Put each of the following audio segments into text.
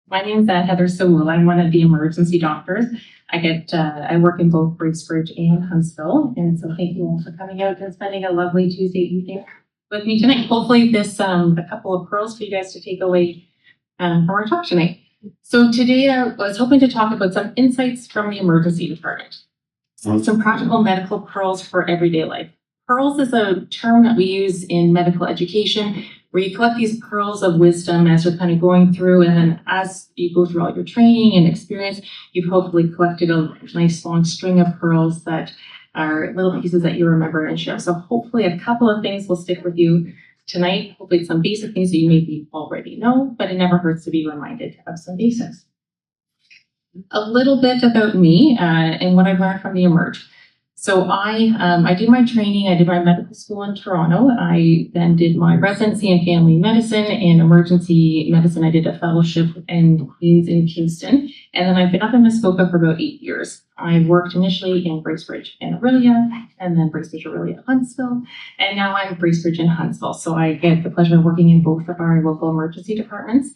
My name is Heather Sawula. I'm one of the emergency doctors. I work in both Bracebridge and Huntsville, and so thank you all for coming out and spending a lovely Tuesday evening with me tonight. Hopefully this a couple of pearls for you guys to take away from our talk tonight. So today I was hoping to talk about some insights from the emergency department. Some practical medical pearls for everyday life. Pearls is a term that we use in medical education, where you collect these pearls of wisdom as you're kind of going through, and then as you go through all your training and experience, you've hopefully collected a nice long string of pearls that are little pieces that you remember and share. So hopefully a couple of things will stick with you tonight. Hopefully some basic things that you maybe already know, but it never hurts to be reminded of some basics. A little bit about me and what I've learned from the Emerge. So I did my training, I did my medical school in Toronto. I then did my residency in family medicine and emergency medicine. I did a fellowship in Queens in Kingston. And then I've been up in Muskoka for about 8 years. I worked initially in Bracebridge and Aurelia, and then Bracebridge, Aurelia, Huntsville. And now I'm Bracebridge and Huntsville. So I get the pleasure of working in both of our local emergency departments.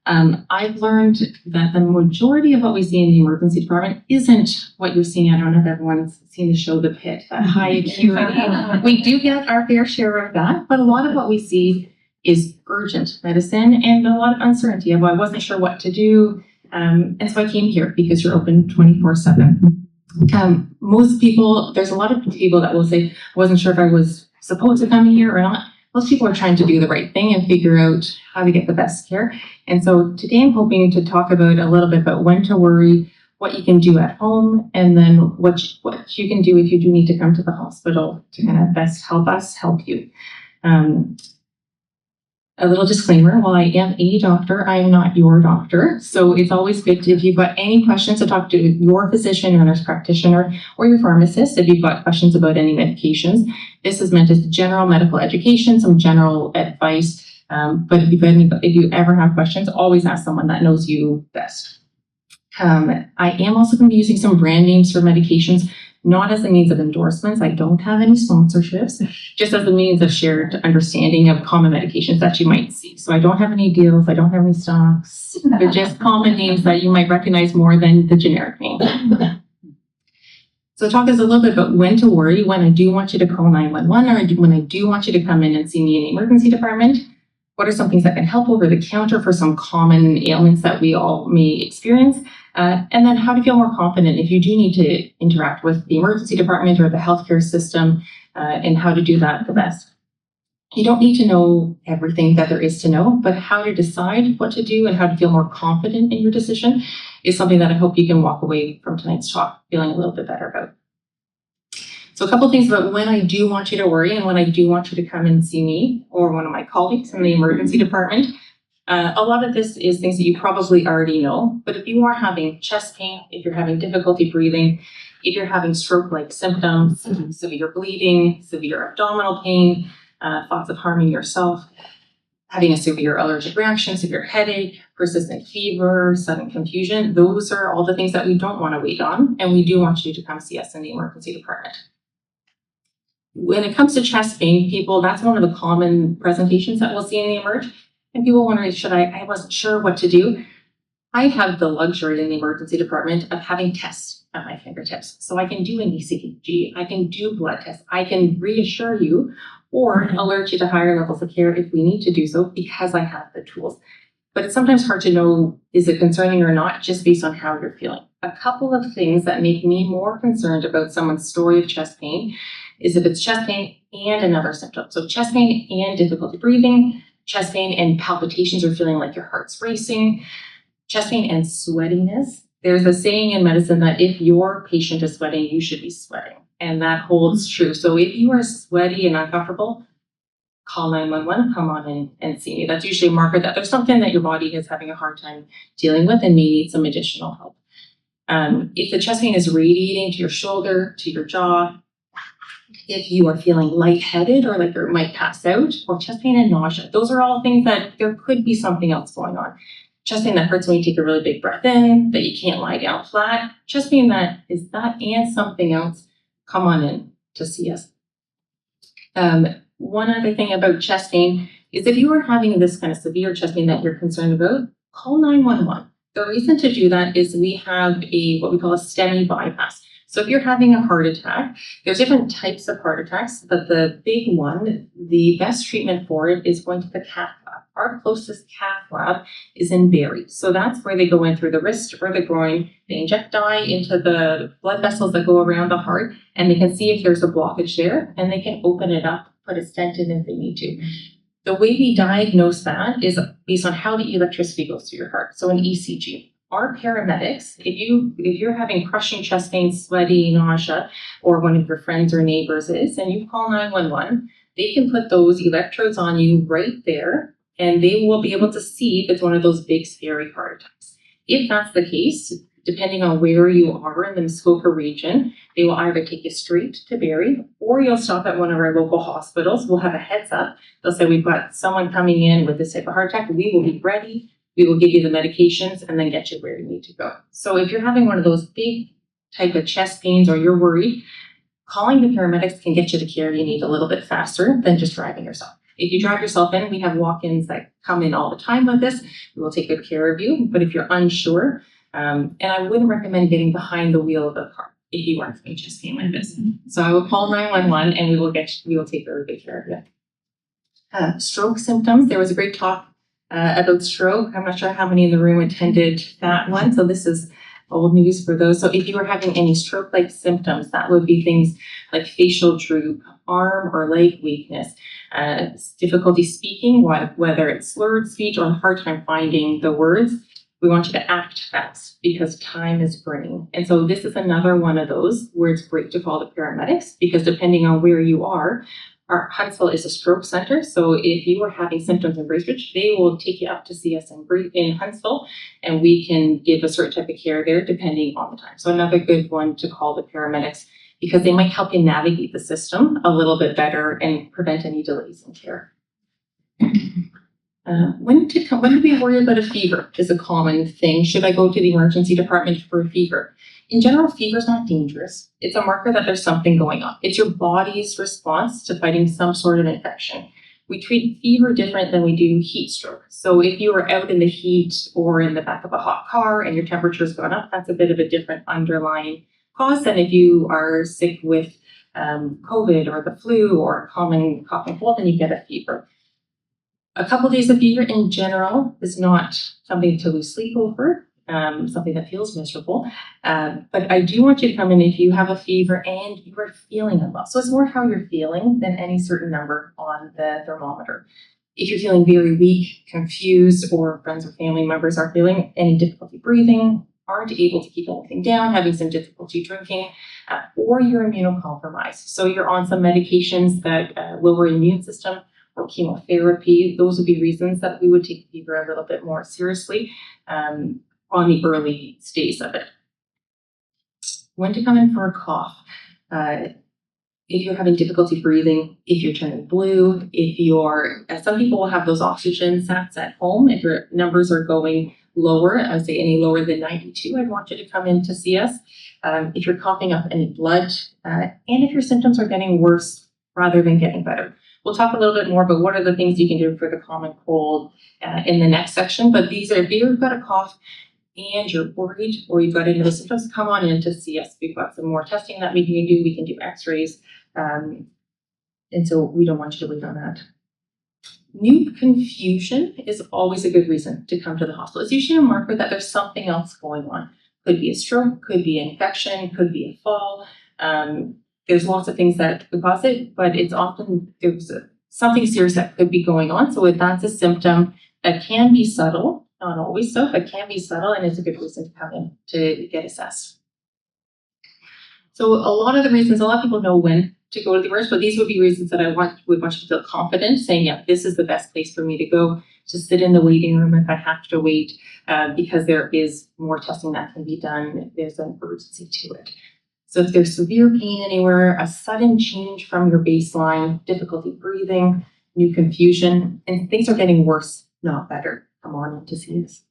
I've learned that the majority of what we see in the emergency department isn't what you're seeing. I don't know if everyone's seen the show The Pit, that high acuity. We do get our fair share of that, but a lot of what we see is urgent medicine and a lot of uncertainty. I wasn't sure what to do, and so I came here because you're open 24/7. Most people, there's a lot of people that will say, I wasn't sure if I was supposed to come here or not. Most people are trying to do the right thing and figure out how to get the best care. And so today I'm hoping to talk about a little bit about when to worry, what you can do at home, and then what you can do if you do need to come to the hospital to kind of best help us help you. A little disclaimer, while I am a doctor, I am not your doctor. So it's always good if you've got any questions to talk to your physician or nurse practitioner or your pharmacist, if you've got questions about any medications. This is meant as general medical education, some general advice. But if you ever have questions, always ask someone that knows you best. I am also going to be using some brand names for medications, not as a means of endorsements. I don't have any sponsorships, just as a means of shared understanding of common medications that you might see. So I don't have any deals, I don't have any stocks. They're just common names that you might recognize more than the generic name. So talk us a little bit about when to worry, when I do want you to call 911, or when I do want you to come in and see me in the emergency department. What are some things that can help over the counter for some common ailments that we all may experience? And then how to feel more confident if you do need to interact with the emergency department or the healthcare system, and how to do that the best. You don't need to know everything that there is to know, but how to decide what to do and how to feel more confident in your decision is something that I hope you can walk away from tonight's talk feeling a little bit better about. So a couple things about when I do want you to worry and when I do want you to come and see me or one of my colleagues in the emergency department. A lot of this is things that you probably already know, but if you are having chest pain, if you're having difficulty breathing, if you're having stroke-like symptoms, severe bleeding, severe abdominal pain, thoughts of harming yourself, having a severe allergic reaction, severe headache, persistent fever, sudden confusion, those are all the things that we don't want to wait on, and we do want you to come see us in the emergency department. When it comes to chest pain, that's one of the common presentations that we'll see in the Emerge. And people wondering, I wasn't sure what to do. I have the luxury in the emergency department of having tests at my fingertips. So I can do an ECG, I can do blood tests, I can reassure you or alert you to higher levels of care if we need to do so because I have the tools. But it's sometimes hard to know, is it concerning or not, just based on how you're feeling. A couple of things that make me more concerned about someone's story of chest pain is if it's chest pain and another symptom. So chest pain and difficulty breathing, chest pain and palpitations or feeling like your heart's racing, chest pain and sweatiness. There's a saying in medicine that if your patient is sweating, you should be sweating. And that holds true. So if you are sweaty and uncomfortable, call 911, come on in and see me. That's usually a marker that there's something that your body is having a hard time dealing with and may need some additional help. If the chest pain is radiating to your shoulder, to your jaw, if you are feeling lightheaded or like you might pass out, or chest pain and nausea, those are all things that there could be something else going on. Chest pain that hurts when you take a really big breath in, that you can't lie down flat. Chest pain that is that and something else, come on in to see us. One other thing about chest pain is if you are having this kind of severe chest pain that you're concerned about, call 911. The reason to do that is we have what we call a STEMI bypass. So if you're having a heart attack, there's different types of heart attacks, but the big one, the best treatment for it is going to the cath lab. Our closest cath lab is in Barrie. So that's where they go in through the wrist or the groin. They inject dye into the blood vessels that go around the heart, and they can see if there's a blockage there, and they can open it up, put a stent in if they need to. The way we diagnose that is based on how the electricity goes through your heart. So an ECG. Our paramedics, if you're having crushing chest pain, sweaty, nausea, or one of your friends or neighbors is, and you call 911, they can put those electrodes on you right there, and they will be able to see if it's one of those big, scary heart attacks. If that's the case, depending on where you are in the Muskoka region, they will either take you straight to Barrie, or you'll stop at one of our local hospitals. We'll have a heads up. They'll say, we've got someone coming in with this type of heart attack. We will be ready. We will give you the medications and then get you where you need to go. So if you're having one of those big type of chest pains or you're worried, calling the paramedics can get you the care you need a little bit faster than just driving yourself. If you drive yourself in, we have walk-ins that come in all the time with this. We will take good care of you. But if you're unsure, and I wouldn't recommend getting behind the wheel of the car if you are having chest pain like this. So I will call 911 and we will take very good care of you. Stroke symptoms. There was a great talk about stroke. I'm not sure how many in the room attended that one. So this is old news for those. So if you are having any stroke-like symptoms, that would be things like facial droop, arm or leg weakness, difficulty speaking, whether it's slurred speech or a hard time finding the words. We want you to act fast because time is running. And so this is another one of those where it's great to call the paramedics, because depending on where you are, our Huntsville is a stroke center. So if you are having symptoms in Bracebridge, they will take you up to see us in Huntsville, and we can give a certain type of care there depending on the time. So another good one to call the paramedics, because they might help you navigate the system a little bit better and prevent any delays in care. When do we worry about a fever is a common thing. Should I go to the emergency department for a fever? In general, fever is not dangerous. It's a marker that there's something going on. It's your body's response to fighting some sort of infection. We treat fever different than we do heat stroke. So if you are out in the heat or in the back of a hot car and your temperature's gone up, that's a bit of a different underlying cause than if you are sick with COVID or the flu or a common cough and cold and you get a fever. A couple of days of fever in general is not something to lose sleep over, something that feels miserable. But I do want you to come in if you have a fever and you are feeling unwell. So it's more how you're feeling than any certain number on the thermometer. If you're feeling very weak, confused, or friends or family members are feeling any difficulty breathing, aren't able to keep anything down, having some difficulty drinking, or you're immunocompromised. So you're on some medications that lower immune system, or chemotherapy, those would be reasons that we would take fever a little bit more seriously on the early stages of it. When to come in for a cough. If you're having difficulty breathing, if you're turning blue, some people will have those oxygen sats at home. If your numbers are going lower, I would say any lower than 92, I'd want you to come in to see us. If you're coughing up any blood, and if your symptoms are getting worse rather than getting better. We'll talk a little bit more about what are the things you can do for the common cold in the next section, but these are if you've got a cough and you're worried or you've got any of the symptoms, come on in to see us. We've got some more testing that we can do. We can do x-rays, and so we don't want you to wait on that. New confusion is always a good reason to come to the hospital. It's usually a marker that there's something else going on. Could be a stroke, could be an infection, could be a fall. There's lots of things that could cause it, but it's often there's something serious that could be going on. So if that's a symptom that can be subtle, not always so, but can be subtle, and it's a good reason to come in to get assessed. So a lot of people know when to go to the emergency, but these would be reasons that would want you to feel confident saying, yeah, this is the best place for me to go, to sit in the waiting room if I have to wait, because there is more testing that can be done. There's an urgency to it. So if there's severe pain anywhere, a sudden change from your baseline, difficulty breathing, new confusion, and things are getting worse, not better, come on in to see us.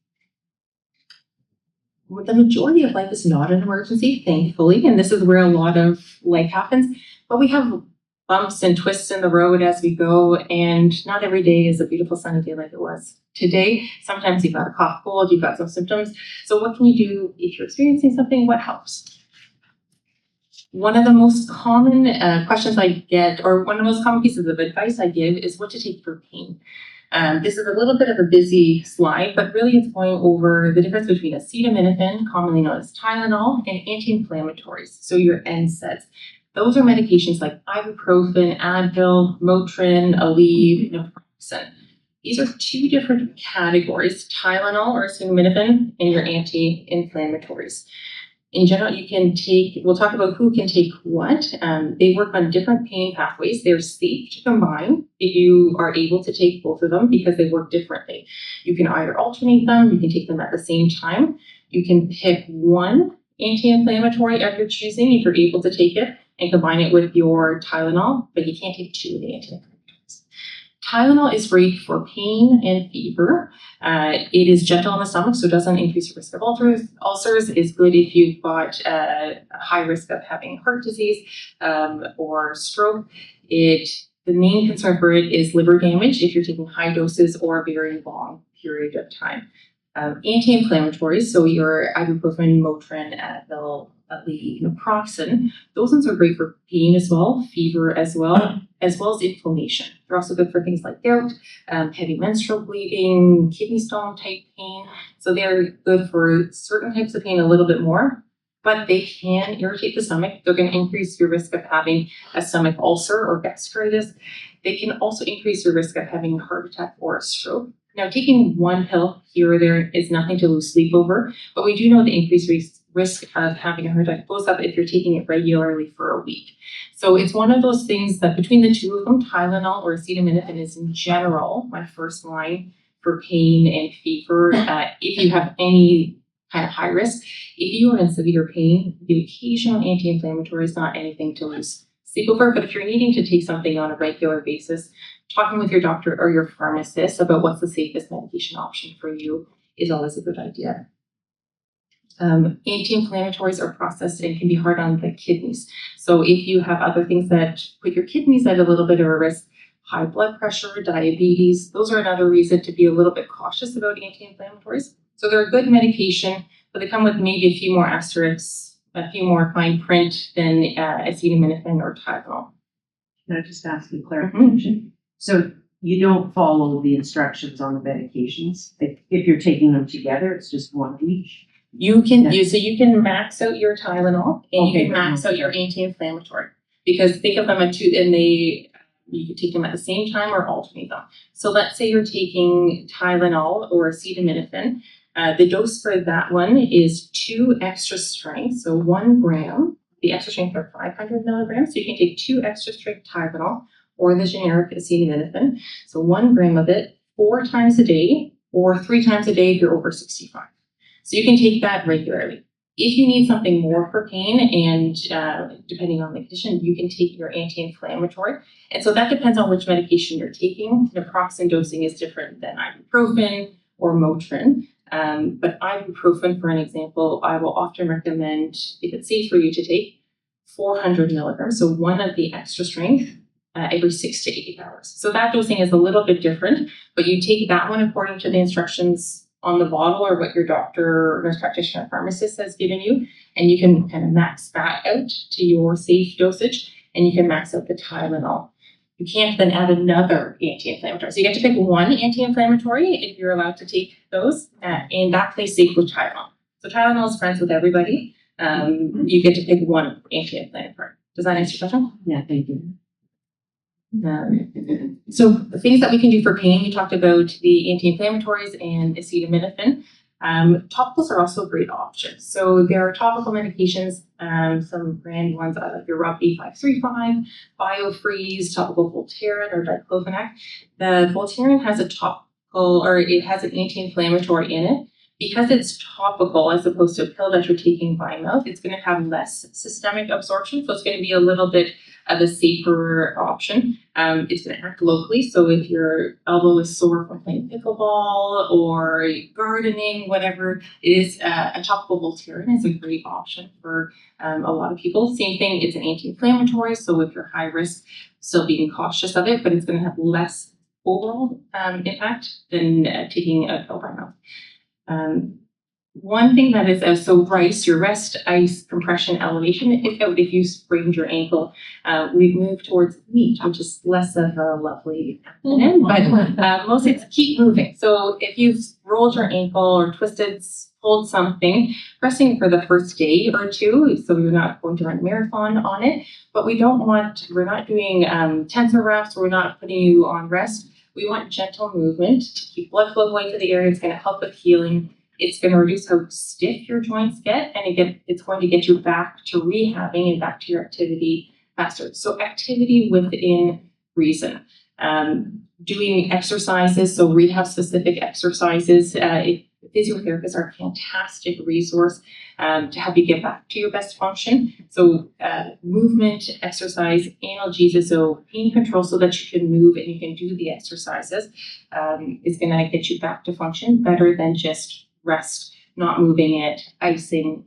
The majority of life is not an emergency, thankfully, and this is where a lot of life happens. But we have bumps and twists in the road as we go, and not every day is a beautiful sunny day like it was today. Sometimes you've got a cough, cold, you've got some symptoms. So what can you do if you're experiencing something? What helps? One of the most common questions I get, or one of the most common pieces of advice I give, is what to take for pain. This is a little bit of a busy slide, but really it's going over the difference between acetaminophen, commonly known as Tylenol, and anti-inflammatories, so your NSAIDs. Those are medications like ibuprofen, Advil, Motrin, Aleve, naproxen. These are two different categories, Tylenol or acetaminophen, and your anti-inflammatories. In general, you can take, we'll talk about who can take what. They work on different pain pathways. They're safe to combine if you are able to take both of them because they work differently. You can either alternate them, you can take them at the same time. You can pick one anti-inflammatory of your choosing if you're able to take it and combine it with your Tylenol, but you can't take two of the anti-inflammatories. Tylenol is great for pain and fever. It is gentle on the stomach, so it doesn't increase your risk of ulcers. It's good if you've got a high risk of having heart disease or stroke. The main concern for it is liver damage if you're taking high doses or a very long period of time. Anti-inflammatories, so your ibuprofen, Motrin, Advil, Aleve, naproxen, those ones are great for pain as well, fever as well as inflammation. They're also good for things like gout, heavy menstrual bleeding, kidney stone type pain. So they're good for certain types of pain a little bit more, but they can irritate the stomach. They're going to increase your risk of having a stomach ulcer or gastritis. They can also increase your risk of having a heart attack or a stroke. Now, taking one pill here or there is nothing to lose sleep over, but we do know the increased risk of having a heart attack goes up if you're taking it regularly for a week. So it's one of those things that between the two of them, Tylenol or acetaminophen is in general my first line for pain and fever. If you have any kind of high risk, if you are in severe pain, the occasional anti-inflammatory is not anything to lose sleep over. But if you're needing to take something on a regular basis, talking with your doctor or your pharmacist about what's the safest medication option for you is always a good idea. Anti-inflammatories are processed and can be hard on the kidneys. So if you have other things that put your kidneys at a little bit of a risk, high blood pressure, diabetes, those are another reason to be a little bit cautious about anti-inflammatories. So they're a good medication, but they come with maybe a few more asterisks, a few more fine print than acetaminophen or Tylenol. Can I just ask you clarification? So you don't follow the instructions on the medications. If you're taking them together, it's just one of each. You can you can max out your Tylenol and you can max out your anti-inflammatory because think of them as two, and you can take them at the same time or alternate them. So let's say you're taking Tylenol or acetaminophen. The dose for that one is 2 extra strength, so 1 gram. The extra strength are 500 milligrams. So you can take 2 extra strength Tylenol or the generic acetaminophen. So 1 gram of it 4 times a day or 3 times a day if you're over 65. So you can take that regularly. If you need something more for pain and depending on the condition, you can take your anti-inflammatory. And so that depends on which medication you're taking. Naproxen dosing is different than ibuprofen or Motrin. But ibuprofen, for an example, I will often recommend, if it's safe for you to take, 400 milligrams, so one of the extra strength every 6 to 8 hours. So that dosing is a little bit different, but you take that one according to the instructions on the bottle or what your doctor, nurse practitioner, pharmacist has given you, and you can kind of max that out to your safe dosage, and you can max out the Tylenol. You can't then add another anti-inflammatory. So you get to pick one anti-inflammatory if you're allowed to take those, and that plays safe with Tylenol. So Tylenol is friends with everybody. You get to pick one anti-inflammatory. Does that answer your question? Yeah, thank you. So the things that we can do for pain, we talked about the anti-inflammatories and acetaminophen. Topicals are also a great option. So there are topical medications, some brand ones like your Rub A535, BioFreeze, topical Voltaren or diclofenac. The Voltaren has a topical, or it has an anti-inflammatory in it. Because it's topical as opposed to a pill that you're taking by mouth, it's going to have less systemic absorption. So it's going to be a little bit of a safer option. It's going to act locally. So if your elbow is sore from playing pickleball or gardening, whatever it is, a topical Voltaren is a great option for a lot of people. Same thing, it's an anti-inflammatory. So if you're high risk, still being cautious of it, but it's going to have less overall impact than taking a pill by mouth. One thing that is, so RICE, your rest, ice, compression, elevation, if you sprained your ankle, we've moved towards NEAT, which is less of a lovely acronym, but mostly it's keep moving. So if you've rolled your ankle or twisted, pulled something, resting for the first day or two, so you're not going to run a marathon on it, but we're not doing tensor reps, we're not putting you on rest. We want gentle movement to keep blood flow going to the area. It's going to help with healing. It's going to reduce how stiff your joints get, and it's going to get you back to rehabbing and back to your activity faster. So activity within reason. Doing exercises, so rehab-specific exercises. Physiotherapists are a fantastic resource to help you get back to your best function. So movement, exercise, analgesia, so pain control so that you can move and you can do the exercises is going to get you back to function better than just rest, not moving it, icing.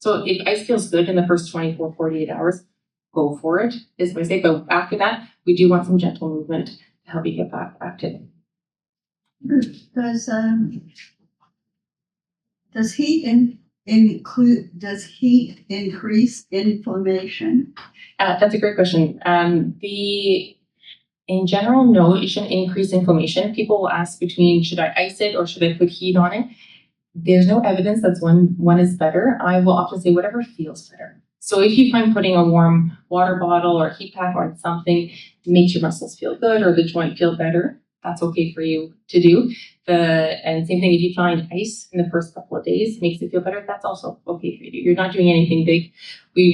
So if ice feels good in the first 24, 48 hours, go for it, is what I say. But after that, we do want some gentle movement to help you get back active. Does heat increase inflammation? That's a great question. In general, no, it shouldn't increase inflammation. People will ask between, should I ice it or should I put heat on it? There's no evidence that one is better. I will often say whatever feels better. So if you find putting a warm water bottle or heat pack on something makes your muscles feel good or the joint feel better, that's okay for you to do. And same thing, if you find ice in the first couple of days makes it feel better, that's also okay for you to do. You're not doing anything big. We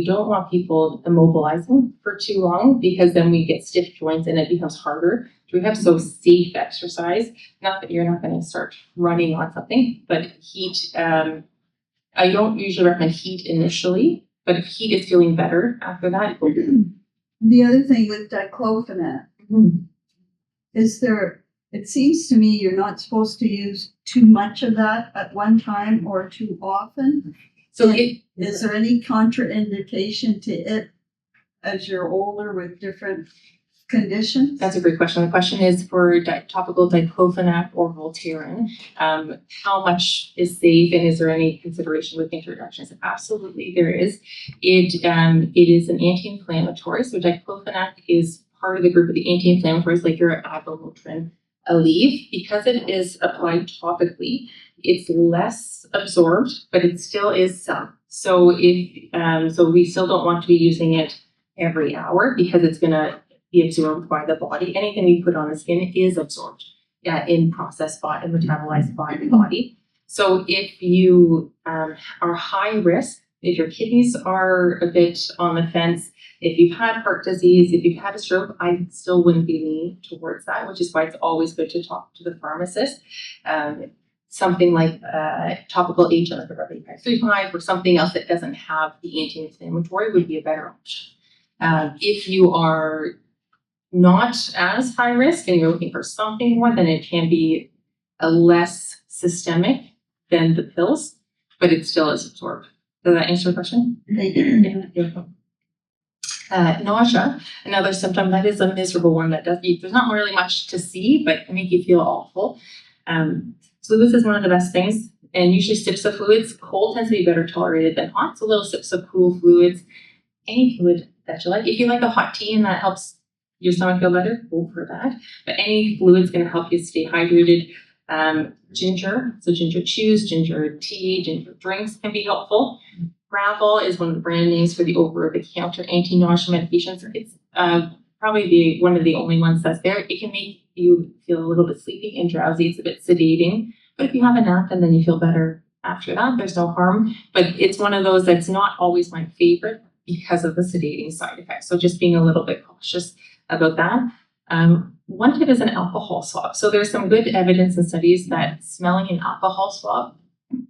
don't want people immobilizing for too long because then we get stiff joints and it becomes harder to rehab. So safe exercise, not that you're not going to start running on something, but heat. I don't usually recommend heat initially, but if heat is feeling better after that, go do it. The other thing with diclofenac, it seems to me you're not supposed to use too much of that at one time or too often. So is there any contraindication to it as you're older with different conditions? That's a great question. The question is for topical diclofenac or Voltaren, how much is safe and is there any consideration with introductions? Absolutely, there is. It is an anti-inflammatory. So diclofenac is part of the group of the anti-inflammatories like your Avalotrin, Aleve. Because it is applied topically, it's less absorbed, but it still is some. So so we still don't want to be using it every hour because it's going to be absorbed by the body. Anything we put on the skin is absorbed in processed by and metabolized by the body. So if you are high risk, if your kidneys are a bit on the fence, if you've had heart disease, if you've had a stroke, I still wouldn't be leaning towards that, which is why it's always good to talk to the pharmacist. Something like topical agent like a Bracebridge or something else that doesn't have the anti-inflammatory would be a better option. If you are not as high risk and you're looking for something more, then it can be a less systemic than the pills, but it still is absorbed. Does that answer the question? Yeah. Nausea, another symptom that is a miserable one that there's not really much to see, but can make you feel awful. Fluids is one of the best things, and usually sips of fluids. Cold tends to be better tolerated than hot, so little sips of cool fluids. Any fluid that you like. If you like a hot tea and that helps your stomach feel better, go for that. But any fluid is going to help you stay hydrated. Ginger, so ginger chews, ginger tea, ginger drinks can be helpful. Gravel is one of the brand names for the over-the-counter anti-nausea medications. It's probably one of the only ones that's there. It can make you feel a little bit sleepy and drowsy. It's a bit sedating. But if you have a nap and then you feel better after that, there's no harm. But it's one of those that's not always my favorite because of the sedating side effects. So just being a little bit cautious about that. One tip is an alcohol swab. So there's some good evidence and studies that smelling an alcohol swab,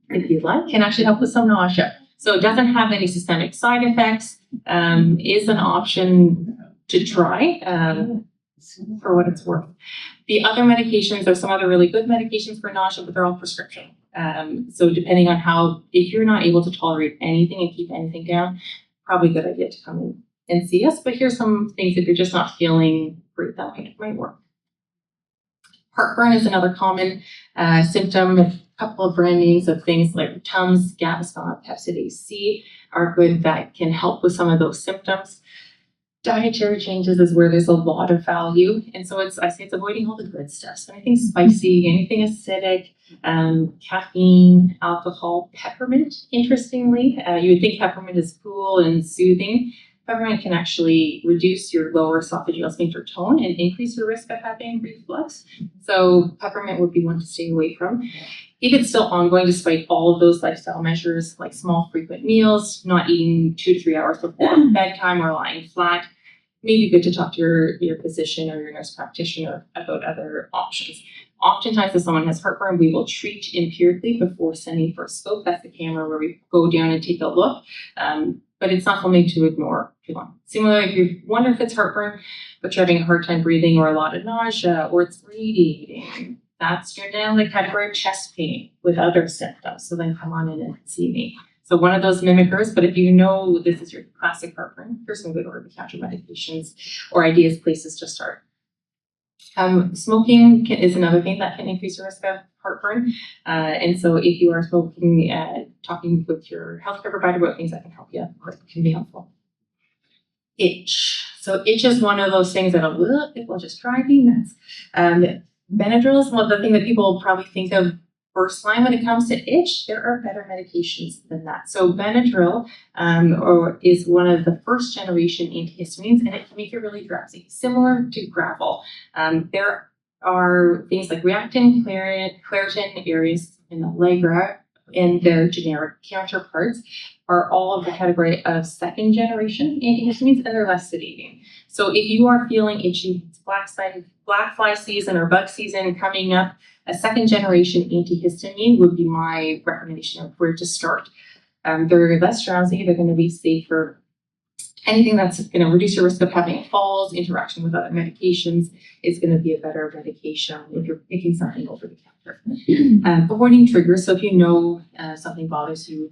if you like, can actually help with some nausea. So it doesn't have any systemic side effects, is an option to try for what it's worth. The other medications, there's some other really good medications for nausea, but they're all prescription. So depending on if you're not able to tolerate anything and keep anything down, probably a good idea to come in and see us. But here's some things if you're just not feeling great, that might work. Heartburn is another common symptom. A couple of brand names of things like Tums, Gaviscon, Pepcid AC are good that can help with some of those symptoms. Dietary changes is where there's a lot of value. And so I say it's avoiding all the good stuff. So anything spicy, anything acidic, caffeine, alcohol, peppermint, interestingly. You would think peppermint is cool and soothing. Peppermint can actually reduce your lower esophageal sphincter tone and increase your risk of having reflux. So peppermint would be one to stay away from. If it's still ongoing despite all of those lifestyle measures, like small frequent meals, not eating 2 to 3 hours before bedtime or lying flat, maybe good to talk to your physician or your nurse practitioner about other options. Oftentimes, if someone has heartburn, we will treat empirically before sending for a scope. That's the camera where we go down and take a look. But it's not something to ignore too long. Similarly, if you wonder if it's heartburn, but you're having a hard time breathing or a lot of nausea or it's radiating, that's your now category of chest pain with other symptoms. So then come on in and see me. So one of those mimickers, but if you know this is your classic heartburn, here's some good over-the-counter medications or ideas, places to start. Smoking is another thing that can increase your risk of heartburn. And so if you are smoking, talking with your healthcare provider about things that can help you, of course, can be helpful. Itch. So itch is one of those things that it will just drive you nuts. Benadryl is one of the things that people probably think of first line when it comes to itch. There are better medications than that. So Benadryl is one of the first generation antihistamines, and it can make you really drowsy, similar to Gravol. There are things like Reactin, Claritin, Aries, and Allegra, and their generic counterparts are all of the category of second generation antihistamines, and they're less sedating. So if you are feeling itchy, it's black fly season or bug season coming up, a second generation antihistamine would be my recommendation of where to start. They're less drowsy, they're going to be safer. Anything that's going to reduce your risk of having falls, interaction with other medications is going to be a better medication if you're picking something over the counter. Avoiding triggers. So if you know something bothers you,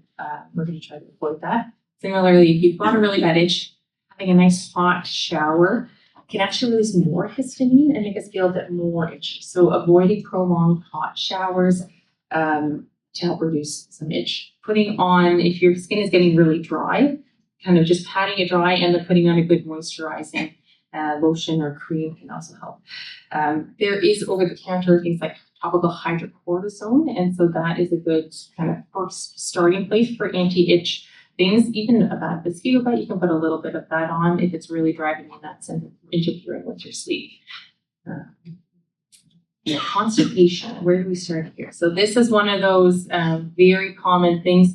we're going to try to avoid that. Similarly, if you've got a really bad itch, having a nice hot shower can actually release more histamine and make us feel a bit more itchy. So avoiding prolonged hot showers to help reduce some itch. Putting on, if your skin is getting really dry, kind of just patting it dry and then putting on a good moisturizing lotion or cream can also help. There is over-the-counter things like topical hydrocortisone, and so that is a good kind of first starting place for anti-itch things. Even a bad mosquito bite, you can put a little bit of that on if it's really driving you nuts and interfering with your sleep. Constipation, where do we start here? So this is one of those very common things.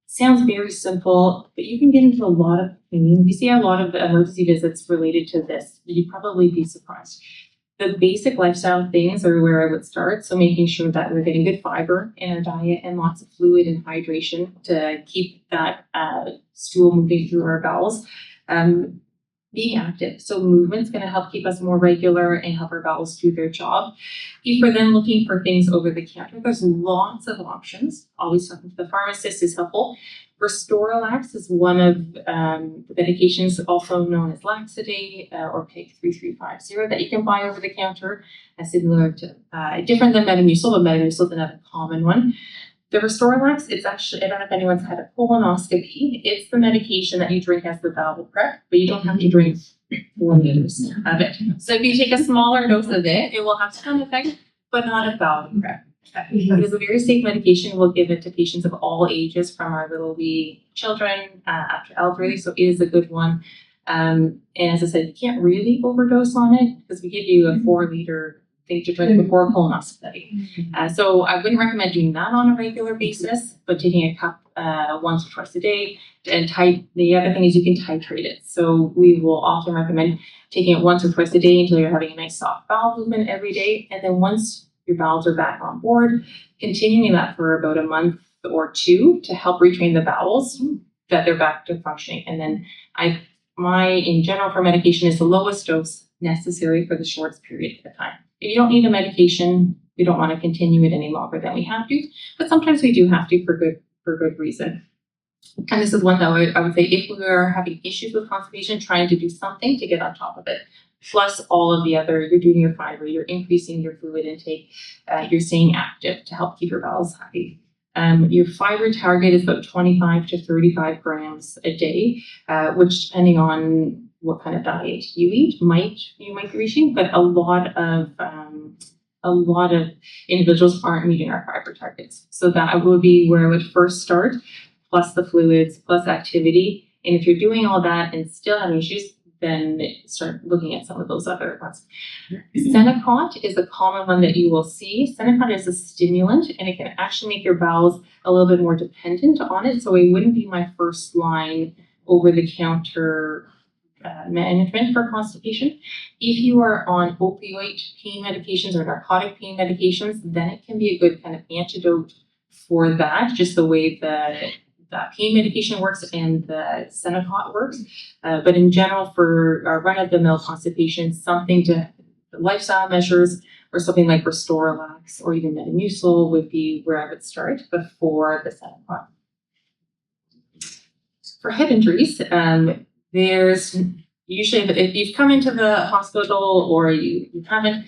Sounds very simple, but you can get into a lot of pain. You see a lot of emergency visits related to this. You'd probably be surprised. The basic lifestyle things are where I would start. So making sure that we're getting good fiber in our diet and lots of fluid and hydration to keep that stool moving through our bowels. Being active. So movement's going to help keep us more regular and help our bowels do their job. If we're then looking for things over the counter, there's lots of options. Always talking to the pharmacist is helpful. Restorelax is one of the medications also known as Laxaday or PEG 3350 that you can buy over the counter. Similar to, different than Metamucil, but Metamucil is another common one. The Restorelax, it's actually, I don't know if anyone's had a colonoscopy. It's the medication that you drink as the bowel prep, but you don't have to drink 4 liters of it. So if you take a smaller dose of it, it will have some effect, but not a bowel prep. It is a very safe medication. We'll give it to patients of all ages, from our little wee children up to elderly, so it is a good one. And as I said, you can't really overdose on it because we give you a 4-liter thing to drink before a colonoscopy. So I wouldn't recommend doing that on a regular basis, but taking a cup once or twice a day. And the other thing is you can titrate it. So we will often recommend taking it once or twice a day until you're having a nice soft bowel movement every day. And then once your bowels are back on board, continuing that for about a month or 2 to help retrain the bowels that they're back to functioning. And then in general for medication is the lowest dose necessary for the shortest period of time. If you don't need a medication, we don't want to continue it any longer than we have to, but sometimes we do have to for good reason. And this is one that I would say if we are having issues with constipation, trying to do something to get on top of it. Plus all of the other, you're doing your fiber, you're increasing your fluid intake, you're staying active to help keep your bowels happy. Your fiber target is about 25 to 35 grams a day, which depending on what kind of diet you eat, you might be reaching, but a lot of individuals aren't meeting our fiber targets. So that would be where I would first start, plus the fluids, plus activity. And if you're doing all that and still having issues, then start looking at some of those other ones. Senokot is a common one that you will see. Senokot is a stimulant, and it can actually make your bowels a little bit more dependent on it. So it wouldn't be my first line over-the-counter management for constipation. If you are on opioid pain medications or narcotic pain medications, then it can be a good kind of antidote for that, just the way that pain medication works and the Senokot works. But in general, for run-of-the-mill constipation, something to lifestyle measures or something like Restorelax or even Metamucil would be where I would start before the Senokot. For head injuries, there's usually, if you've come into the hospital or you haven't,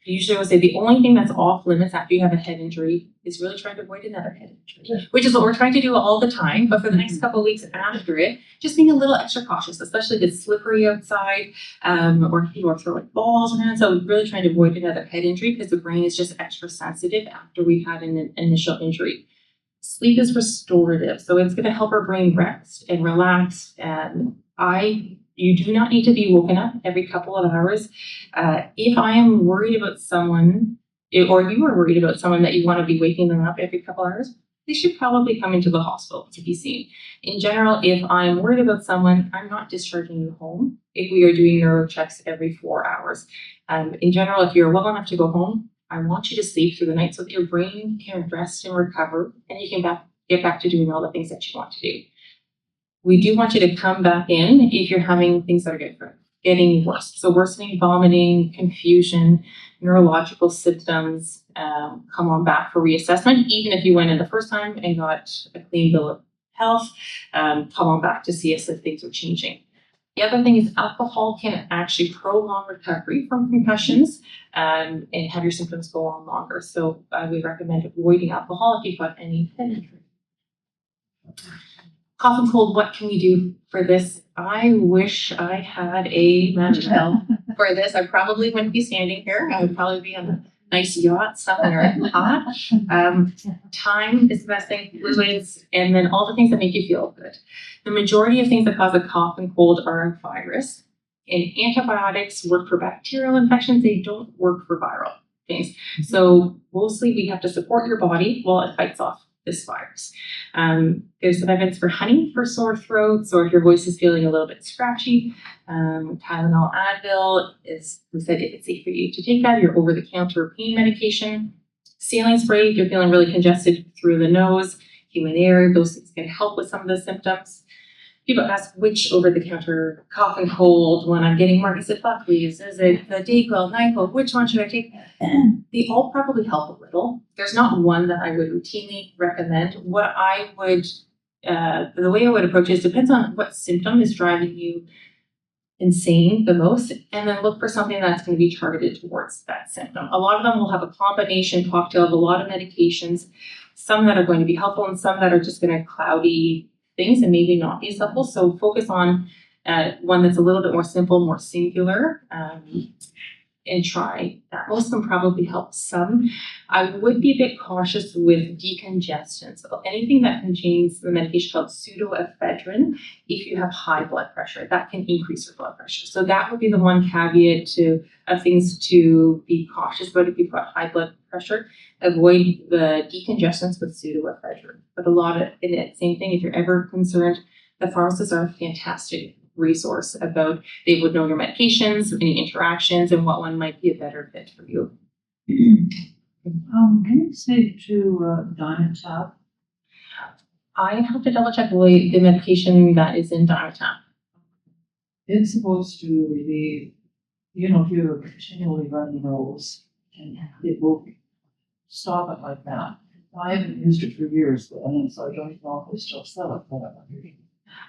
usually I would say the only thing that's off limits after you have a head injury is really trying to avoid another head injury, which is what we're trying to do all the time. But for the next couple of weeks after it, just being a little extra cautious, especially if it's slippery outside, or people are throwing balls around. So really trying to avoid another head injury because the brain is just extra sensitive after we've had an initial injury. Sleep is restorative, so it's going to help our brain rest and relax. And you do not need to be woken up every couple of hours. If I am worried about someone, or you are worried about someone that you want to be waking them up every couple of hours, they should probably come into the hospital to be seen. In general, if I'm worried about someone, I'm not discharging you home if we are doing neuro checks every 4 hours. In general, if you're well enough to go home, I want you to sleep through the night so that your brain can rest and recover and you can get back to doing all the things that you want to do. We do want you to come back in if you're having things that are getting worse. So worsening vomiting, confusion, neurological symptoms, come on back for reassessment. Even if you went in the first time and got a clean bill of health, come on back to see us if things are changing. The other thing is alcohol can actually prolong recovery from concussions and have your symptoms go on longer. So I would recommend avoiding alcohol if you've got any head injury. Cough and cold, what can we do for this? I wish I had a magic pill for this. I probably wouldn't be standing here. I would probably be on a nice yacht somewhere hot. Time is the best thing, fluids, and then all the things that make you feel good. The majority of things that cause a cough and cold are a virus. And antibiotics work for bacterial infections. They don't work for viral things. So mostly we have to support your body while it fights off this virus. There's some evidence for honey for sore throats, or if your voice is feeling a little bit scratchy. Tylenol, Advil is, we said, if it's safe for you to take that, your over-the-counter pain medication. Saline spray, if you're feeling really congested through the nose, human air, those things can help with some of the symptoms. People ask which over-the-counter cough and cold when I'm getting more. Is it Buckley's? Is it the Dayquil, NyQuil? Which one should I take? They all probably help a little. There's not one that I would routinely recommend. What I would, the way I would approach it depends on what symptom is driving you insane the most, and then look for something that's going to be targeted towards that symptom. A lot of them will have a combination cocktail of a lot of medications, some that are going to be helpful and some that are just going to cloudy things and maybe not be supple. So focus on one that's a little bit more simple, more singular, and try that. Most of them probably help some. I would be a bit cautious with decongestants. So anything that contains the medication called pseudoephedrine, if you have high blood pressure, that can increase your blood pressure. So that would be the one caveat of things to be cautious about if you've got high blood pressure. Avoid the decongestants with pseudoephedrine. But same thing, if you're ever concerned, the pharmacists are a fantastic resource about, they would know your medications, any interactions, and what one might be a better fit for you. Can you say to Dimetap? I have to double check the medication that is in Dimetap. It's supposed to relieve, if you're continually running nose, and it will stop it like that. I haven't used it for years, but, so I don't know if they still sell it, but I'm wondering.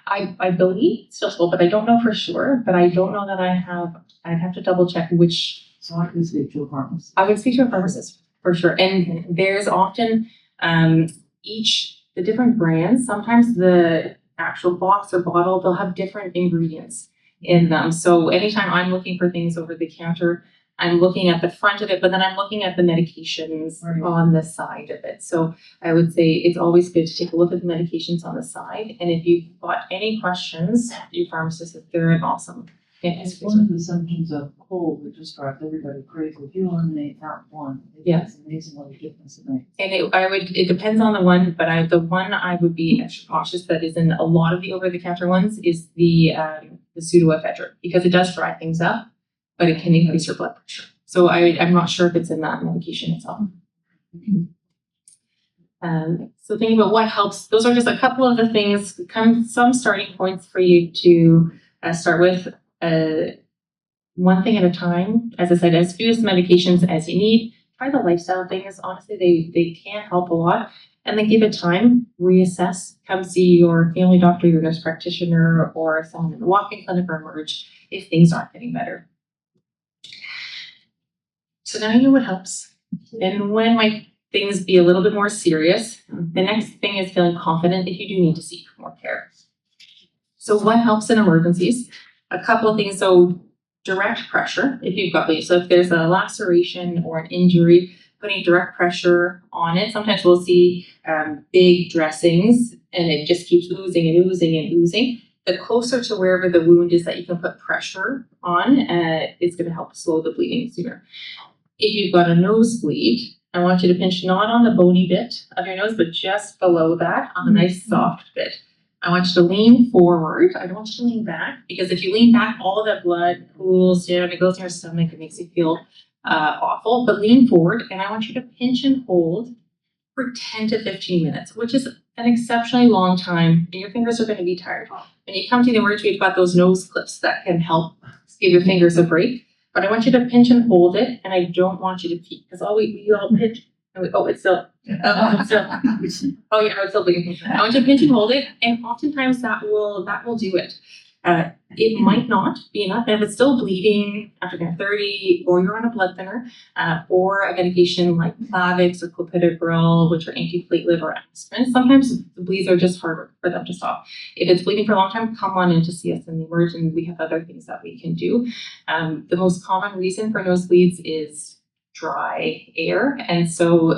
I believe it's still sold, but I don't know for sure. But I don't know that I'd have to double check which. So I can speak to a pharmacist. I would speak to a pharmacist for sure. And there's often the different brands, sometimes the actual box or bottle, they'll have different ingredients in them. So anytime I'm looking for things over the counter, I'm looking at the front of it, but then I'm looking at the medications Right. on the side of it. So I would say it's always good to take a look at the medications on the side. And if you've got any questions, your pharmacist, they're an awesome. It's one of the symptoms of cold that just drives everybody crazy. If you eliminate that one, it's amazing what a difference it makes. And it depends on the one, but the one I would be extra cautious that is in a lot of the over-the-counter ones is the pseudoephedrine, because it does dry things up, but it can increase your blood pressure. So I'm not sure if it's in that medication itself. So thinking about what helps, those are just a couple of the things, some starting points for you to start with. One thing at a time. As I said, as few as medications as you need. Try the lifestyle things. Honestly, they can help a lot. And then give it time, reassess, come see your family doctor, your nurse practitioner, or someone in the walk-in clinic or emerge if things aren't getting better. So now you know what helps. And when might things be a little bit more serious, the next thing is feeling confident if you do need to seek more care. So what helps in emergencies? A couple of things. So direct pressure, if you've got, so if there's a laceration or an injury, putting direct pressure on it. Sometimes we'll see big dressings and it just keeps oozing and oozing and oozing. The closer to wherever the wound is that you can put pressure on, it's going to help slow the bleeding sooner. If you've got a nosebleed, I want you to pinch not on the bony bit of your nose, but just below that on a nice soft bit. I want you to lean forward. I don't want you to lean back, because if you lean back, all that blood pools down, it goes in your stomach, it makes you feel awful. But lean forward, and I want you to pinch and hold for 10 to 15 minutes, which is an exceptionally long time, and your fingers are going to be tired. When you come to the emergency, we've got those nose clips that can help give your fingers a break. But I want you to pinch and hold it, and I don't want you to peek, because we all pinch. It's still. Oh yeah, it's still bleeding. I want you to pinch and hold it, and oftentimes that will do it. It might not be enough, and if it's still bleeding after 30, or you're on a blood thinner, or a medication like Plavix or clopidogrel, which are antiplatelet or aspirin, sometimes the bleeds are just harder for them to stop. If it's bleeding for a long time, come on in to see us in the emergency. We have other things that we can do. The most common reason for nosebleeds is dry air, and so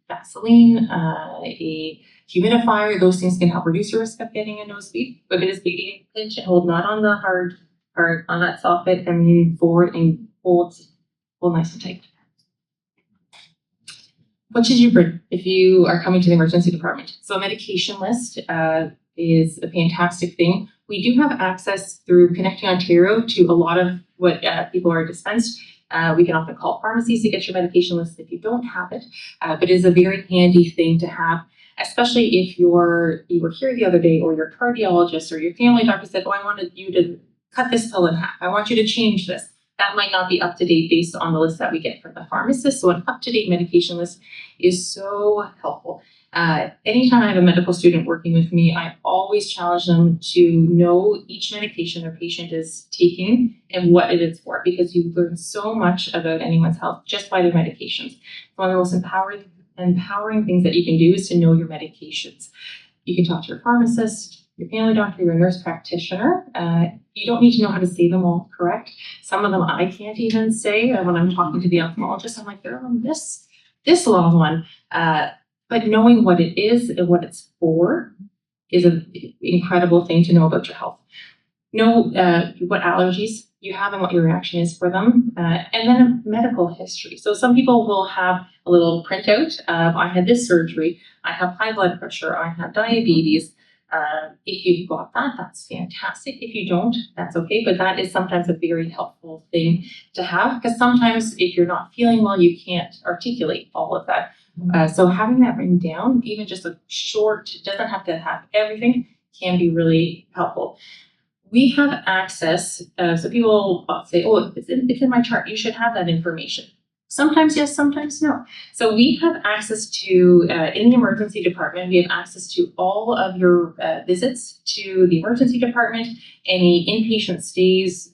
Vaseline, a humidifier, those things can help reduce your risk of getting a nosebleed. But if it is bleeding, pinch and hold, not on the hard part, on that soft bit, and lean forward and hold nice and tight. What should you bring if you are coming to the emergency department? So a medication list is a fantastic thing. We do have access through Connecting Ontario to a lot of what people are dispensed. We can often call pharmacies to get your medication list if you don't have it, but it is a very handy thing to have, especially if you were here the other day, or your cardiologist or your family doctor said, oh, I wanted you to cut this pill in half. I want you to change this. That might not be up to date based on the list that we get from the pharmacist. So an up-to-date medication list is so helpful. Anytime I have a medical student working with me, I always challenge them to know each medication their patient is taking and what it is for, because you learn so much about anyone's health just by their medications. One of the most empowering things that you can do is to know your medications. You can talk to your pharmacist, your family doctor, your nurse practitioner. You don't need to know how to say them all correct. Some of them I can't even say. When I'm talking to the ophthalmologist, I'm like, they're on this long one. But knowing what it is and what it's for is an incredible thing to know about your health. Know what allergies you have and what your reaction is for them, and then a medical history. So some people will have a little printout of, I had this surgery, I have high blood pressure, I have diabetes. If you've got that, that's fantastic. If you don't, that's okay. But that is sometimes a very helpful thing to have, because sometimes if you're not feeling well, you can't articulate all of that. So having that written down, even just a short, doesn't have to have everything, can be really helpful. We have access, so people say, oh, it's in my chart, you should have that information. Sometimes yes, sometimes no. So we have access to, in the emergency department, we have access to all of your visits to the emergency department, any inpatient stays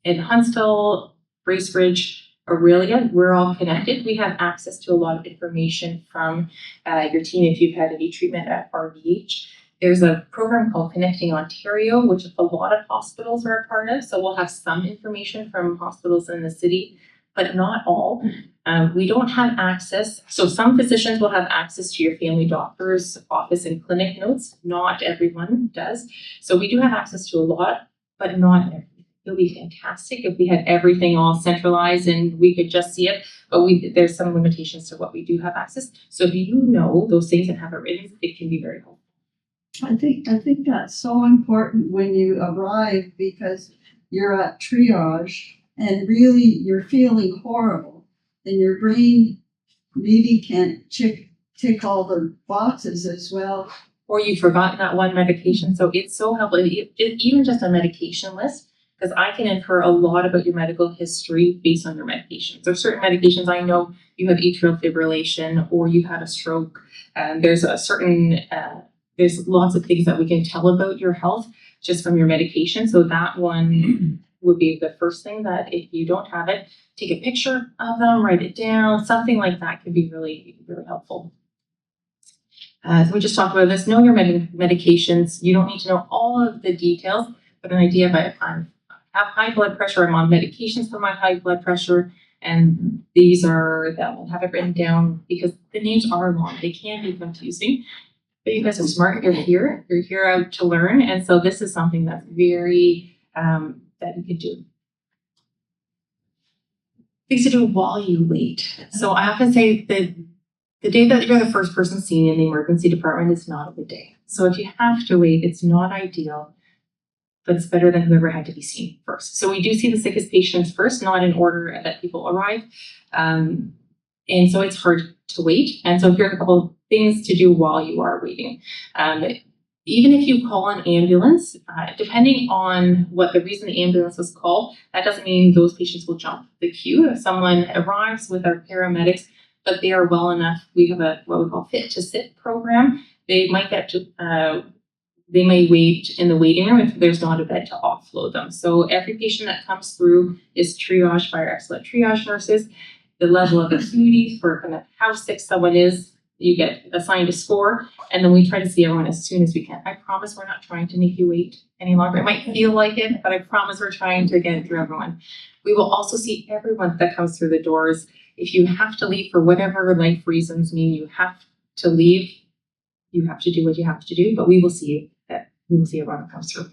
in Huntsville, Bracebridge, Aurelia. We're all connected. We have access to a lot of information from your team if you've had any treatment at RVH. There's a program called Connecting Ontario, which a lot of hospitals are a part of. So we'll have some information from hospitals in the city, but not all. We don't have access. So some physicians will have access to your family doctor's office and clinic notes. Not everyone does. So we do have access to a lot, but not everything. It would be fantastic if we had everything all centralized and we could just see it, but there's some limitations to what we do have access. So if you know those things and have it written, it can be very helpful. I think that's so important when you arrive, because you're at triage and really you're feeling horrible and your brain really can't tick all the boxes as well. Or you've forgotten that one medication. So it's so helpful, even just a medication list, because I can infer a lot about your medical history based on your medications. There's certain medications I know you have atrial fibrillation or you had a stroke. There's a certain there's lots of things that we can tell about your health just from your medication. So that one would be the first thing, that if you don't have it, take a picture of them, write it down. Something like that could be really, really helpful. So we just talked about this. Know your medications. You don't need to know all of the details, but an idea about if I have high blood pressure, I'm on medications for my high blood pressure, and these are that will have it written down, because the names are long. They can be confusing. But you guys are smart. You're here out to learn, and so this is something that's very that you could do. Things to do while you wait. So I often say that the day that you're the first person seen in the emergency department is not a good day. So if you have to wait, it's not ideal, but it's better than whoever had to be seen first. So we do see the sickest patients first, not in order that people arrive. And so it's hard to wait. And so here are a couple of things to do while you are waiting. Even if you call an ambulance, depending on what the reason the ambulance was called, that doesn't mean those patients will jump the queue. If someone arrives with our paramedics, but they are well enough, we have what we call fit to sit program. They might they may wait in the waiting room if there's not a bed to offload them. So every patient that comes through is triaged by our excellent triage nurses. The level of acuity for kind of how sick someone is, you get assigned a score, and then we try to see everyone as soon as we can. I promise we're not trying to make you wait any longer. It might feel like it, but I promise we're trying to get through everyone. We will also see everyone that comes through the doors. If you have to leave for whatever life reasons mean you have to leave, you have to do what you have to do, but we will see you. We will see everyone that comes through.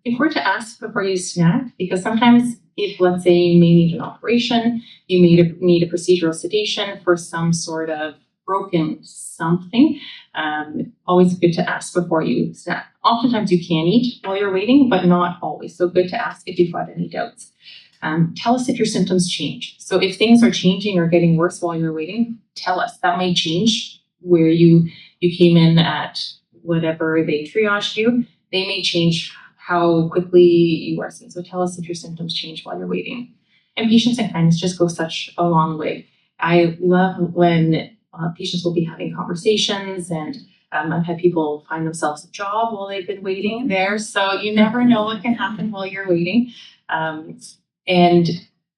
Important to ask before you snack, because sometimes if, let's say, you may need an operation, you may need a procedural sedation for some sort of broken something, always good to ask before you snack. Oftentimes you can eat while you're waiting, but not always. So good to ask if you've got any doubts. Tell us if your symptoms change. So if things are changing or getting worse while you're waiting, tell us. That may change where you came in at whatever they triaged you. They may change how quickly you are seen. So tell us if your symptoms change while you're waiting. And patience and kindness just go such a long way. I love when patients will be having conversations, and I've had people find themselves a job while they've been waiting there. So you never know what can happen while you're waiting. And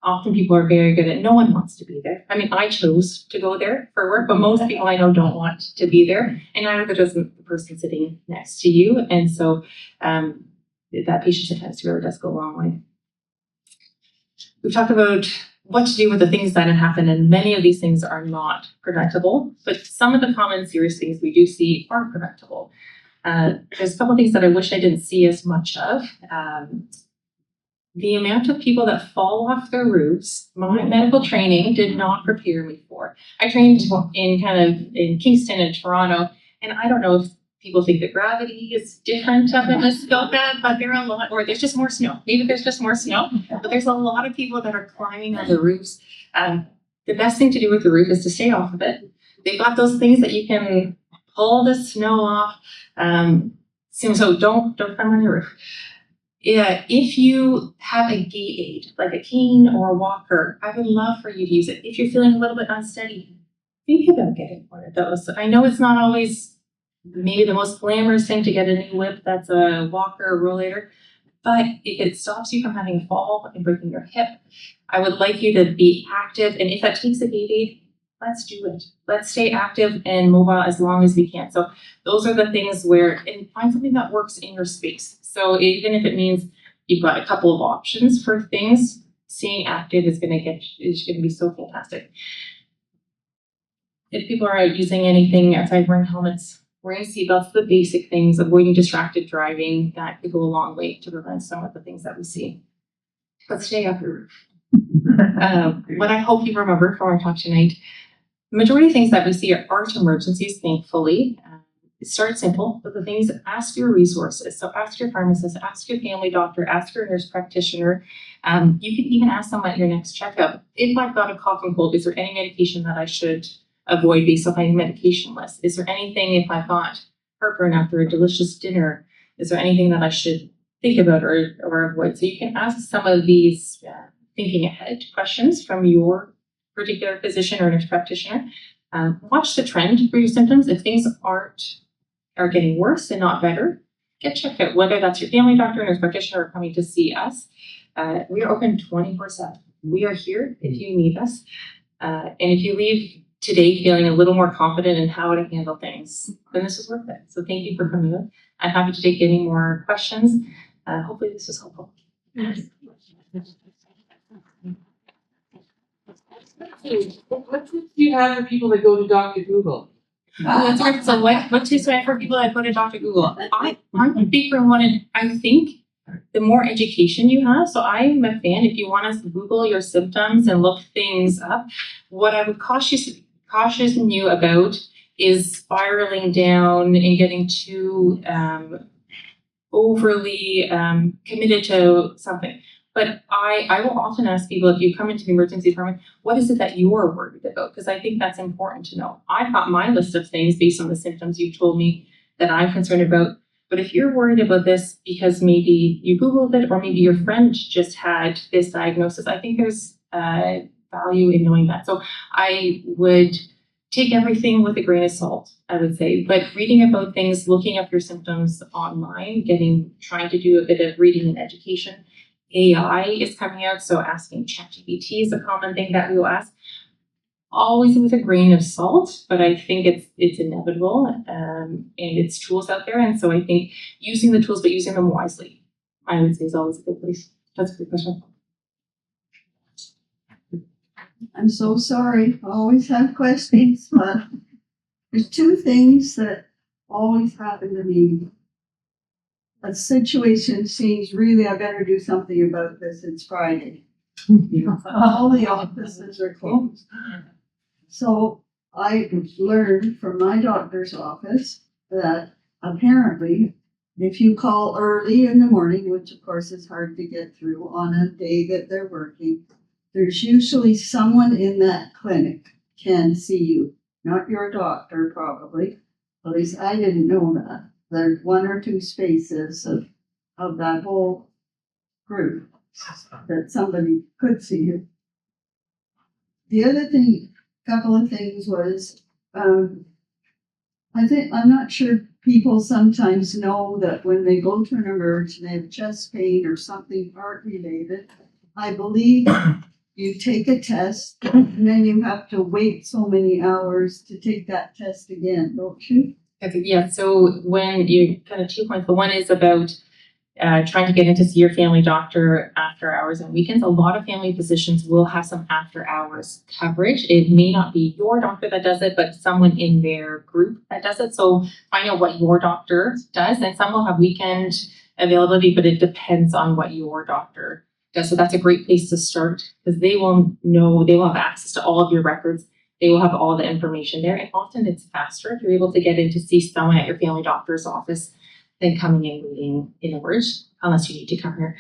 often people are very good at, no one wants to be there. I mean, I chose to go there for work, but most people I know don't want to be there. And neither does the person sitting next to you. And so that patience and kindness really does go a long way. We've talked about what to do with the things that have happened, and many of these things are not preventable, but some of the common serious things we do see are preventable. There's a couple of things that I wish I didn't see as much of. The amount of people that fall off their roofs, my medical training did not prepare me for. I trained in Kingston and Toronto, and I don't know if people think that gravity is different up in the Sawula, but there are a lot, or there's just more snow. Maybe there's just more snow, but there's a lot of people that are climbing on the roofs. The best thing to do with the roof is to stay off of it. They've got those things that you can pull the snow off. So don't climb on your roof. Yeah, if you have a gait aid, like a cane or a walker, I would love for you to use it. If you're feeling a little bit unsteady, think about getting one of those. I know it's not always maybe the most glamorous thing to get a new whip that's a walker or rollator, but if it stops you from having a fall and breaking your hip, I would like you to be active. And if that takes a gait aid, let's do it. Let's stay active and mobile as long as we can. So those are the things where, and find something that works in your space. So even if it means you've got a couple of options for things, staying active is going to be so fantastic. If people are out using anything outside wearing helmets, wearing seatbelts, the basic things, avoiding distracted driving, that could go a long way to prevent some of the things that we see. But stay up your roof. What I hope you remember from our talk tonight, the majority of things that we see aren't emergencies, thankfully. Start simple, but the things, ask your resources. So ask your pharmacist, ask your family doctor, ask your nurse practitioner. You can even ask them at your next checkup. If I've got a cough and cold, is there any medication that I should avoid based on my medication list? Is there anything, if I've got heartburn after a delicious dinner, is there anything that I should think about or avoid? So you can ask some of these thinking ahead questions from your particular physician or nurse practitioner. Watch the trend for your symptoms. If things are getting worse and not better, get checked out, whether that's your family doctor, nurse practitioner, or coming to see us. We are open 24/7. We are here if you need us. And if you leave today feeling a little more confident in how to handle things, then this is worth it. So thank you for coming out. I'm happy to take any more questions. Hopefully this was helpful. What tips do you have for people that go to Dr. Google? That's right. So what tips do I have for people that go to Dr. Google? I'm a big one, and I think the more education you have, so I'm a fan, if you want us to Google your symptoms and look things up, what I would caution you about is spiraling down and getting too overly committed to something. But I will often ask people, if you come into the emergency department, what is it that you're worried about? Because I think that's important to know. I've got my list of things based on the symptoms you told me that I'm concerned about. But if you're worried about this because maybe you Googled it or maybe your friend just had this diagnosis, I think there's value in knowing that. So I would take everything with a grain of salt, I would say. But reading about things, looking up your symptoms online, trying to do a bit of reading and education. AI is coming out, so asking ChatGPT is a common thing that we will ask. Always with a grain of salt, but I think it's inevitable, and it's tools out there, and so I think using the tools but using them wisely, I would say, is always a good place. That's a good question. I'm so sorry. I always have questions, but there's two things that always happen to me. A situation seems really, I better do something about this. It's Friday. All the offices are closed. So I learned from my doctor's office that apparently if you call early in the morning, which of course is hard to get through on a day that they're working, there's usually someone in that clinic can see you. Not your doctor, probably. At least I didn't know that. There's one or two spaces of that whole group that somebody could see you. The other thing, couple of things was, I'm not sure people sometimes know that when they go to an emerge and they have chest pain or something heart related, I believe you take a test and then you have to wait so many hours to take that test again, don't you? Okay, yeah, so when you kind of 2 points, the one is about trying to get in to see your family doctor after hours and weekends. A lot of family physicians will have some after hours coverage. It may not be your doctor that does it, but someone in their group that does it. So find out what your doctor does, and some will have weekend availability, but it depends on what your doctor does. So that's a great place to start, because they will have access to all of your records. They will have all the information there, and often it's faster if you're able to get in to see someone at your family doctor's office than coming in waiting in a word, unless you need to come here.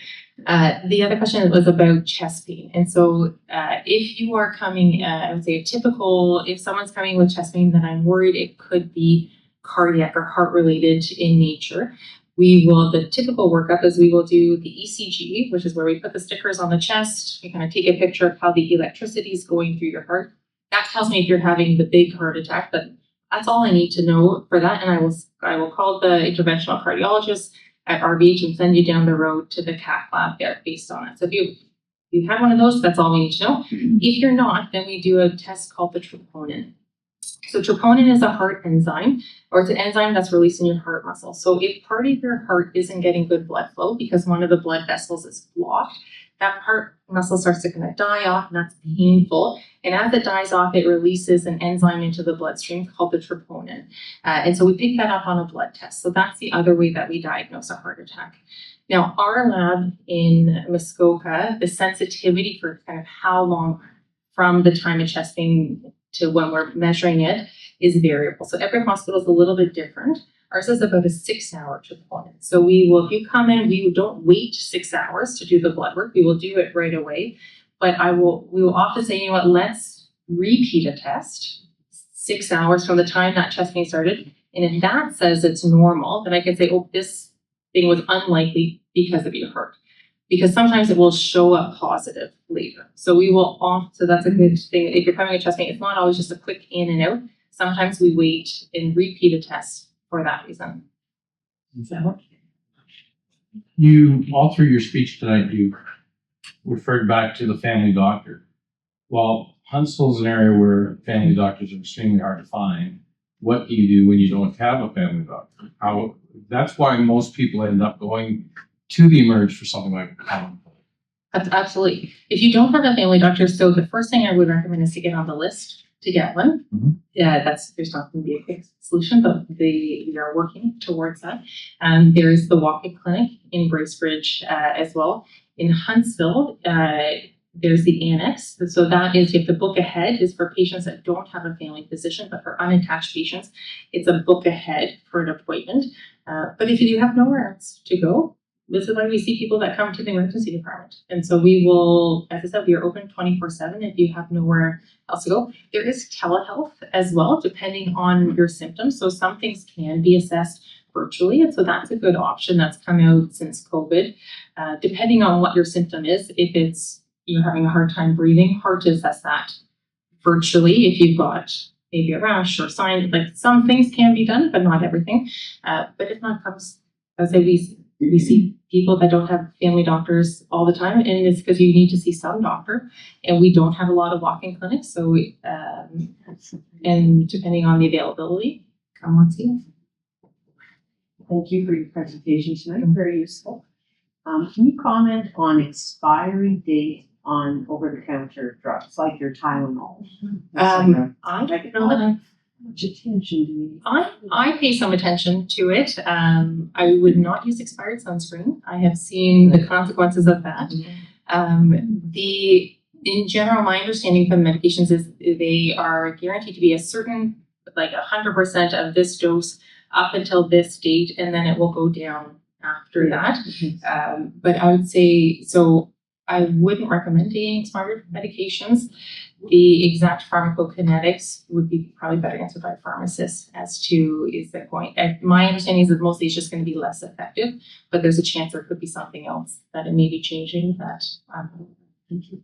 The other question was about chest pain. And so if you are coming, I would say if someone's coming with chest pain, then I'm worried it could be cardiac or heart related in nature. The typical workup is we will do the ECG, which is where we put the stickers on the chest. We kind of take a picture of how the electricity is going through your heart. That tells me if you're having the big heart attack, but that's all I need to know for that. And I will call the interventional cardiologist at RBH and send you down the road to the cath lab there based on it. So if you have one of those, that's all we need to know. If you're not, then we do a test called the troponin. So troponin is a heart enzyme, or it's an enzyme that's released in your heart muscle. So if part of your heart isn't getting good blood flow because one of the blood vessels is blocked, that heart muscle starts to kind of die off, and that's painful. And as it dies off, it releases an enzyme into the bloodstream called the troponin. And so we pick that up on a blood test. So that's the other way that we diagnose a heart attack. Now, our lab in Muskoka, the sensitivity for kind of how long from the time of chest pain to when we're measuring it is variable. So every hospital is a little bit different. Ours is about a 6-hour troponin. So if you come in, we don't wait 6 hours to do the blood work. We will do it right away. But we will often say, you know what, let's repeat a test 6 hours from the time that chest pain started. And if that says it's normal, then I can say, oh, this thing was unlikely because of your heart. Because sometimes it will show up positive later. So so that's a good thing. If you're coming with chest pain, it's not always just a quick in and out. Sometimes we wait and repeat a test for that reason. You, all through your speech tonight, you referred back to the family doctor. Well, Huntsville's an area where family doctors are extremely hard to find. What do you do when you don't have a family doctor? That's why most people end up going to the Emerge for something like common cold. Absolutely. If you don't have a family doctor, so the first thing I would recommend is to get on the list to get one. Mm-hmm. Yeah, there's not going to be a quick solution, but we are working towards that. There's the walk-in clinic in Bracebridge as well. In Huntsville, there's the annex. So that is, you have to book ahead, is for patients that don't have a family physician, but for unattached patients, it's a book ahead for an appointment. But if you do have nowhere else to go, this is why we see people that come to the emergency department. And so we will, as I said, we are open 24/7 if you have nowhere else to go. There is telehealth as well, depending on your symptoms. So some things can be assessed virtually. And so that's a good option that's come out since COVID. Depending on what your symptom is, if it's you're having a hard time breathing, hard to assess that virtually. If you've got maybe a rash or sign, like some things can be done, but not everything. But if not, as I say, we see people that don't have family doctors all the time, and it's because you need to see some doctor, and we don't have a lot of walk-in clinics. So, and depending on the availability, come on see us. Thank you for your presentation tonight. Very useful. Can you comment on expiry date on over-the-counter drugs like your Tylenol? I don't know that Much attention do you? I pay some attention to it. I would not use expired sunscreen. I have seen the consequences of that. In general, my understanding from medications is they are guaranteed to be a certain, like 100% of this dose up until this date, and then it will go down after that. But I would say, so I wouldn't recommend taking expired medications. The exact pharmacokinetics would be probably better answered by pharmacists as to is that going. My understanding is that mostly it's just going to be less effective, but there's a chance there could be something else that it may be changing that. Thank you.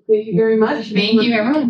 Thank you very much. Thank you, everyone.